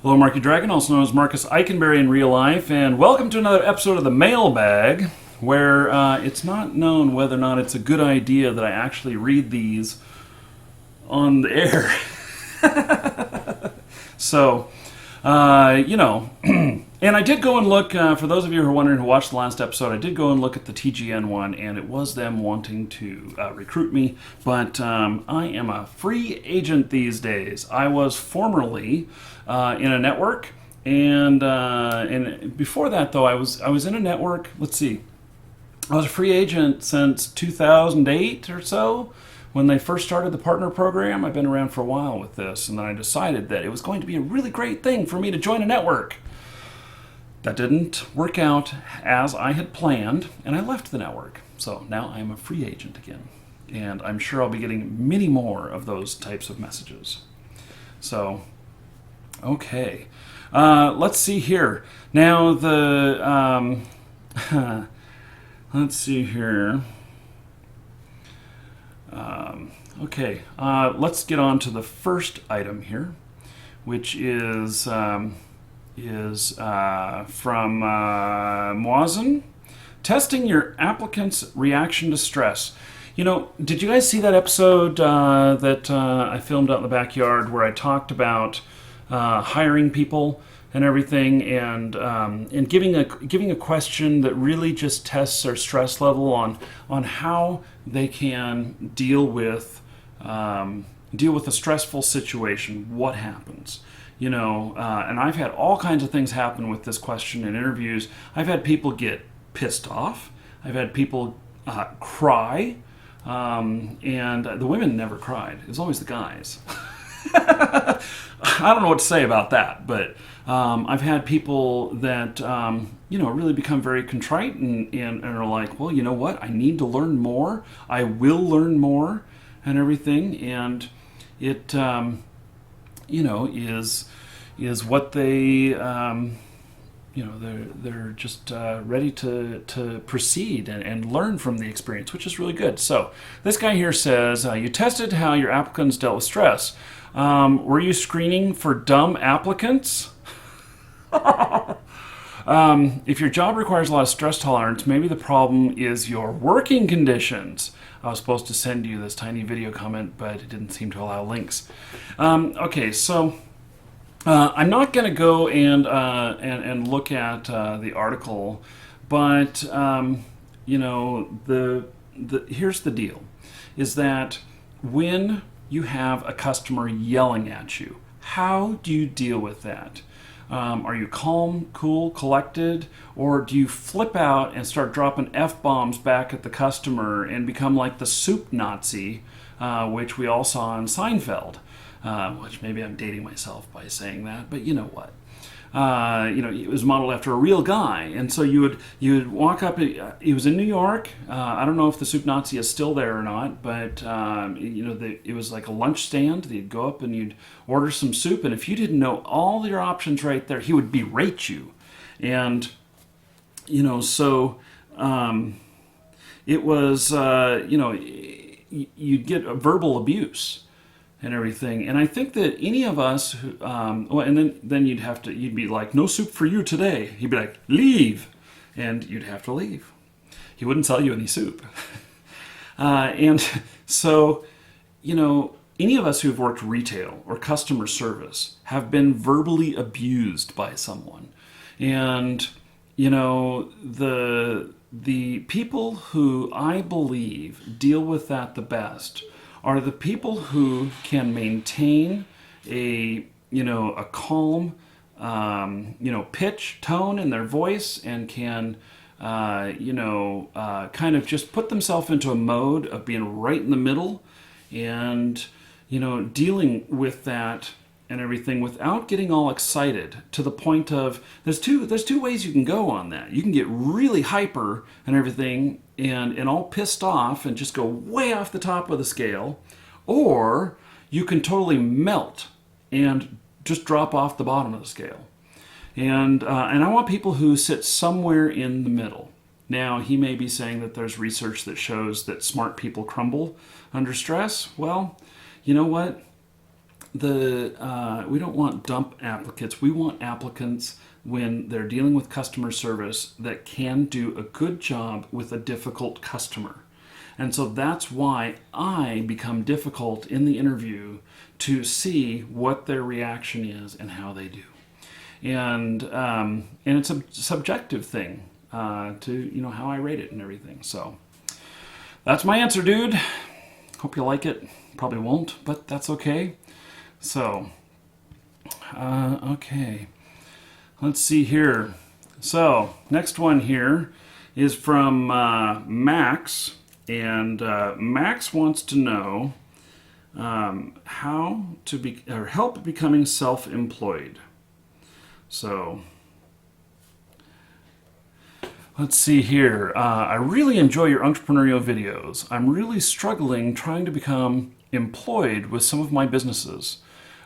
Hello, Markee Dragon, also known as Marcus Eikenberry in real life, and welcome to another episode of the Mailbag, where it's not known whether or not it's a good idea that I actually read these on the air. So, and I did go and look, for those of you who are wondering who watched the last episode, I did go and look at the TGN one, and it was them wanting to recruit me, but I am a free agent these days. I was formerly in a network, and before that, though, I was in a network, let's see, I was a free agent since 2008 or so, when they first started the partner program. I've been around for a while with this, and then I decided that it was going to be a really great thing for me to join a network. That didn't work out as I had planned, and I left the network. So now I'm a free agent again, and I'm sure I'll be getting many more of those types of messages. So, okay. Let's see here. Now, let's see here. Okay, let's get on to the first item here, which is from Moisen. Testing your applicant's reaction to stress. You know, did you guys see that episode that I filmed out in the backyard where I talked about hiring people and everything, and giving a question that really just tests their stress level on how they can deal with a stressful situation? What happens? You know, and I've had all kinds of things happen with this question in interviews. I've had people get pissed off. I've had people cry, and the women never cried. It was always the guys. I don't know what to say about that, but I've had people that really become very contrite and are like, well, you know what? I need to learn more. I will learn more, and everything, and it is what they they're just ready to proceed and learn from the experience, which is really good. So this guy here says, you tested how your applicants dealt with stress. Were you screening for dumb applicants? If your job requires a lot of stress tolerance, maybe the problem is your working conditions. I was supposed to send you this tiny video comment, but it didn't seem to allow links. Okay, so I'm not going to go and look at the article, but here's the deal: is that when you have a customer yelling at you, how do you deal with that? Are you calm, cool, collected, or do you flip out and start dropping F-bombs back at the customer and become like the soup Nazi, which we all saw in Seinfeld? Which maybe I'm dating myself by saying that, but you know what? It was modeled after a real guy, and so you would walk up. He was in New York. I don't know if the soup Nazi is still there or not, but it was like a lunch stand. You'd go up and you'd order some soup, and if you didn't know all your options right there, he would berate you, and so it was you'd get a verbal abuse and everything. And I think that any of us who, and then you'd be like, no soup for you today. He'd be like, leave. And you'd have to leave. He wouldn't sell you any soup. And so, any of us who've worked retail or customer service have been verbally abused by someone. And, the people who I believe deal with that the best are the people who can maintain a calm, pitch, tone in their voice, and can, kind of just put themselves into a mode of being right in the middle, and, dealing with that and everything without getting all excited to the point of, there's two ways you can go on that. You can get really hyper and everything and all pissed off and just go way off the top of the scale, or you can totally melt and just drop off the bottom of the scale. And I want people who sit somewhere in the middle. Now, he may be saying that there's research that shows that smart people crumble under stress. Well, you know what? we don't want dump applicants. We want applicants when they're dealing with customer service that can do a good job with a difficult customer. And so that's why I become difficult in the interview to see what their reaction is and how they do. And it's a subjective thing to how I rate it and everything. So that's my answer, dude. Hope you like it. Probably won't, but that's okay. So, okay. Let's see here. So, next one here is from Max. And Max wants to know how to help becoming self-employed. So, let's see here. I really enjoy your entrepreneurial videos. I'm really struggling trying to become employed with some of my businesses,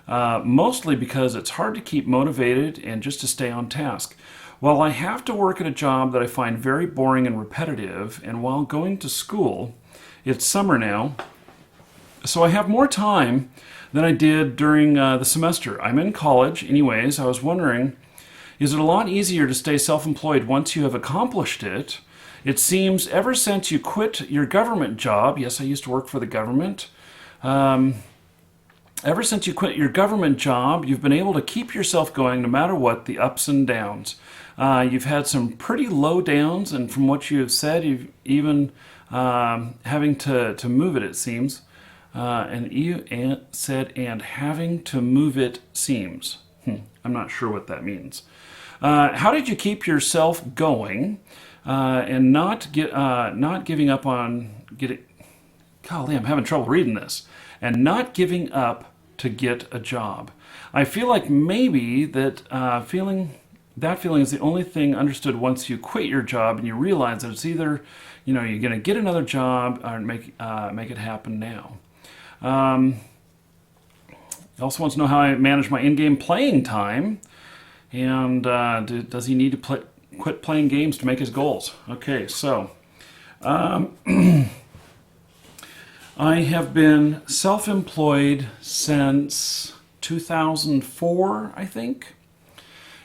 mostly because it's hard to keep motivated and just to stay on task. While I have to work at a job that I find very boring and repetitive, and while going to school, it's summer now, so I have more time than I did during the semester. I'm in college anyways. I was wondering, is it a lot easier to stay self-employed once you have accomplished it? It seems ever since you quit your government job, yes, I used to work for the government, ever since you quit your government job, you've been able to keep yourself going no matter what, the ups and downs. You've had some pretty low downs, and from what you have said, you've even having to move it seems. And you said, and having to move it seems. I'm not sure what that means. How did you keep yourself going and not giving up on getting... Golly, I'm having trouble reading this. And not giving up to get a job. I feel like maybe that feeling is the only thing understood once you quit your job and you realize that it's either, you're going to get another job or make it happen now. He also wants to know how I manage my in-game playing time, and does he need to quit playing games to make his goals? Okay, so I have been self-employed since 2004, I think,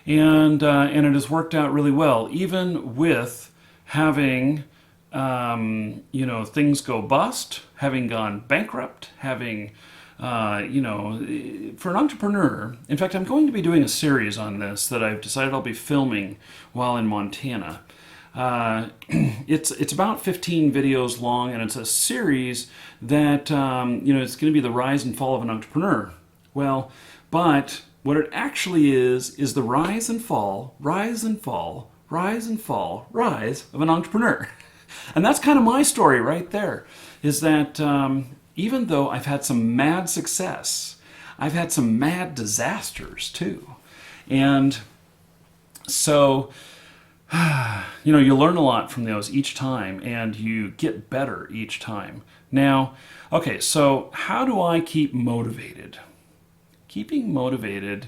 and it has worked out really well, even with having things go bust, having gone bankrupt, having for an entrepreneur. In fact, I'm going to be doing a series on this that I've decided I'll be filming while in Montana. It's about 15 videos long, and it's a series that it's going to be the rise and fall of an entrepreneur. Well, but what it actually is the rise and fall, rise and fall, rise and fall, rise of an entrepreneur. And that's kind of my story right there, is that even though I've had some mad success, I've had some mad disasters too. And so, you learn a lot from those each time, and you get better each time. Now, okay, so how do I keep motivated? Keeping motivated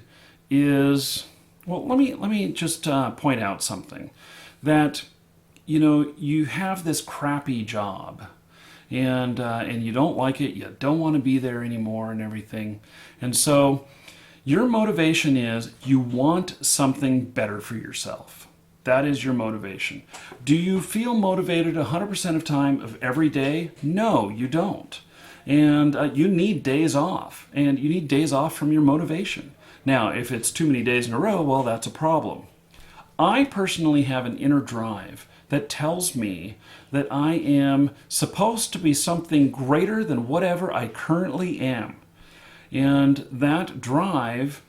is, well, let me just point out something. That, you have this crappy job, and you don't like it, you don't want to be there anymore and everything. And so your motivation is you want something better for yourself. That is your motivation. Do you feel motivated 100% of time of every day? No, you don't. And you need days off, and you need days off from your motivation. Now, if it's too many days in a row, well, that's a problem. I personally have an inner drive that tells me that I am supposed to be something greater than whatever I currently am. And that drive,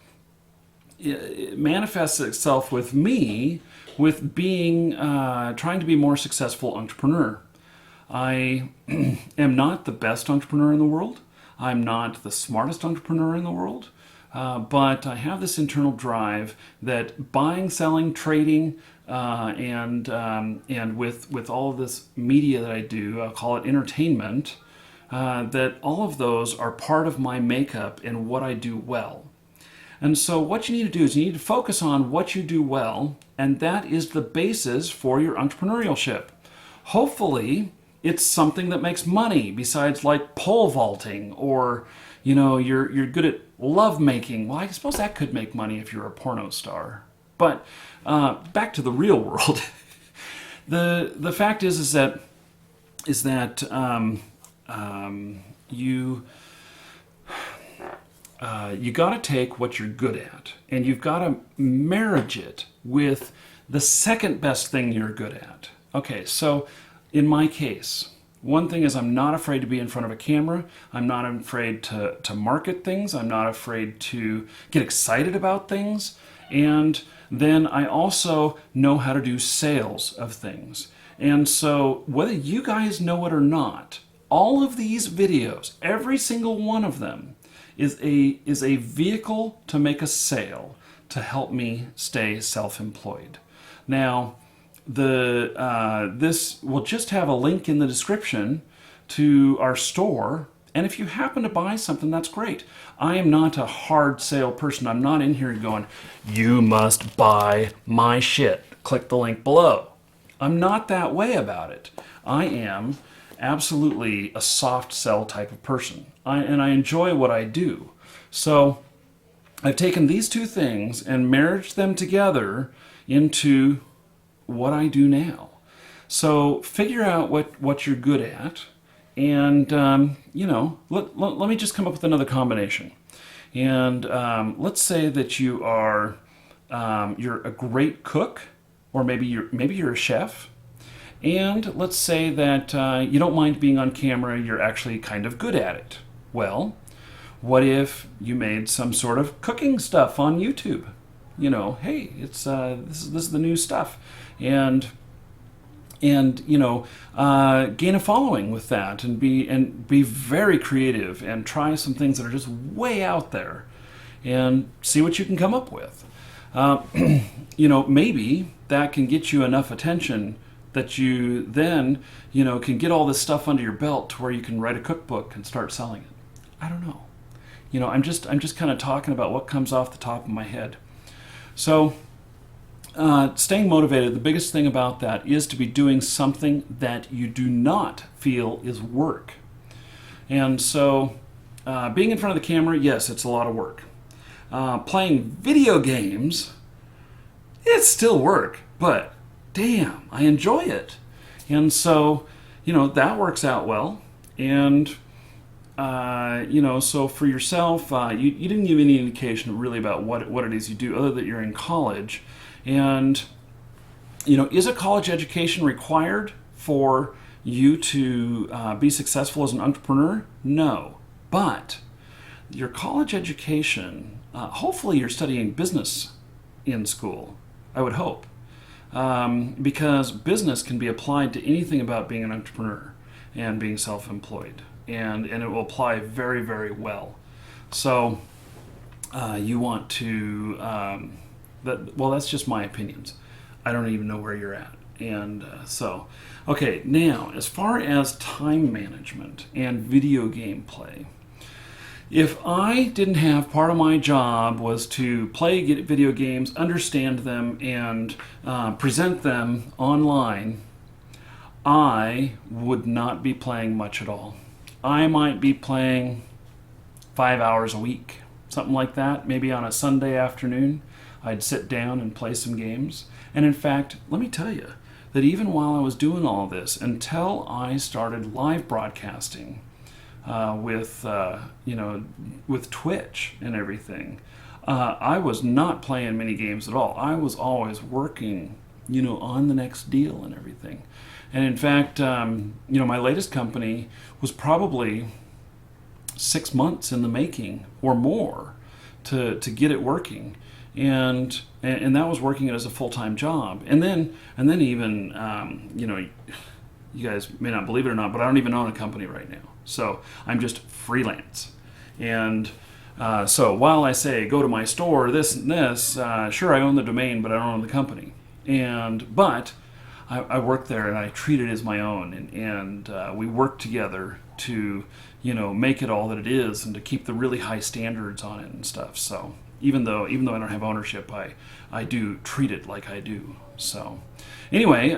it manifests itself with me with being, trying to be a more successful entrepreneur. I am not the best entrepreneur in the world. I'm not the smartest entrepreneur in the world. But I have this internal drive that buying, selling, trading, and with all of this media that I do, I'll call it entertainment, that all of those are part of my makeup and what I do well. And so what you need to do is you need to focus on what you do well, and that is the basis for your entrepreneurship. Hopefully, it's something that makes money besides like pole vaulting, or you're good at love making. Well, I suppose that could make money if you're a porno star. But back to the real world. The fact is that you got to take what you're good at, and you've got to marriage it with the second best thing you're good at. Okay, so in my case, one thing is I'm not afraid to be in front of a camera. I'm not afraid to market things. I'm not afraid to get excited about things. And then I also know how to do sales of things. And so whether you guys know it or not, all of these videos, every single one of them, is a vehicle to make a sale to help me stay self-employed. Now, this will just have a link in the description to our store, and if you happen to buy something, that's great. I am not a hard sale person. I'm not in here going, you must buy my shit. Click the link below. I'm not that way about it. I am absolutely a soft sell type of person, and I enjoy what I do. So I've taken these two things and married them together into what I do now. So figure out what you're good at, and let me just come up with another combination. And let's say that you're a great cook, or maybe you're a chef. And let's say that you don't mind being on camera, you're actually kind of good at it. Well, what if you made some sort of cooking stuff on YouTube? Hey, it's this is the new stuff, and gain a following with that, and be very creative, and try some things that are just way out there, and see what you can come up with. Maybe that can get you enough attention that you then, can get all this stuff under your belt to where you can write a cookbook and start selling it. I don't know. I'm just kind of talking about what comes off the top of my head. So, staying motivated, the biggest thing about that is to be doing something that you do not feel is work. And so, being in front of the camera, yes, it's a lot of work. Playing video games, it's still work, but damn, I enjoy it. And so, that works out well. And, so for yourself, you didn't give any indication really about what it is you do, other than you're in college. And, is a college education required for you to be successful as an entrepreneur? No. But your college education, hopefully you're studying business in school, I would hope. Because business can be applied to anything about being an entrepreneur and being self-employed, and it will apply very, very well. So you want to, that's just my opinions. I don't even know where you're at. And okay, now as far as time management and video game play, if I didn't have part of my job was to play video games, understand them, and present them online, I would not be playing much at all. I might be playing 5 hours a week, something like that. Maybe on a Sunday afternoon, I'd sit down and play some games. And in fact, let me tell you that even while I was doing all this, until I started live broadcasting, with Twitch and everything, I was not playing many games at all. I was always working, on the next deal and everything. And in fact, my latest company was probably 6 months in the making or more to get it working, and that was working it as a full-time job. And then even you guys may not believe it or not, but I don't even own a company right now. So I'm just freelance. And so while I say go to my store, this and this, sure, I own the domain, but I don't own the company. But I work there and I treat it as my own. And we work together to, make it all that it is, and to keep the really high standards on it and stuff. So even though I don't have ownership, I do treat it like I do. So, anyway,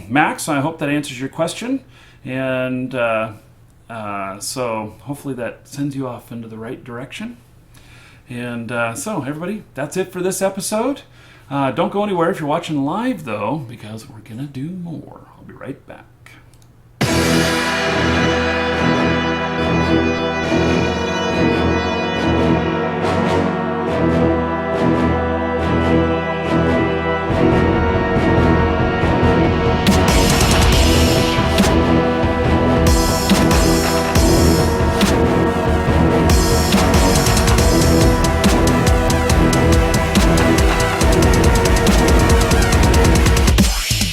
Max, I hope that answers your question. And so hopefully that sends you off into the right direction. And so, everybody, that's it for this episode. Don't go anywhere if you're watching live, though, because we're going to do more. I'll be right back.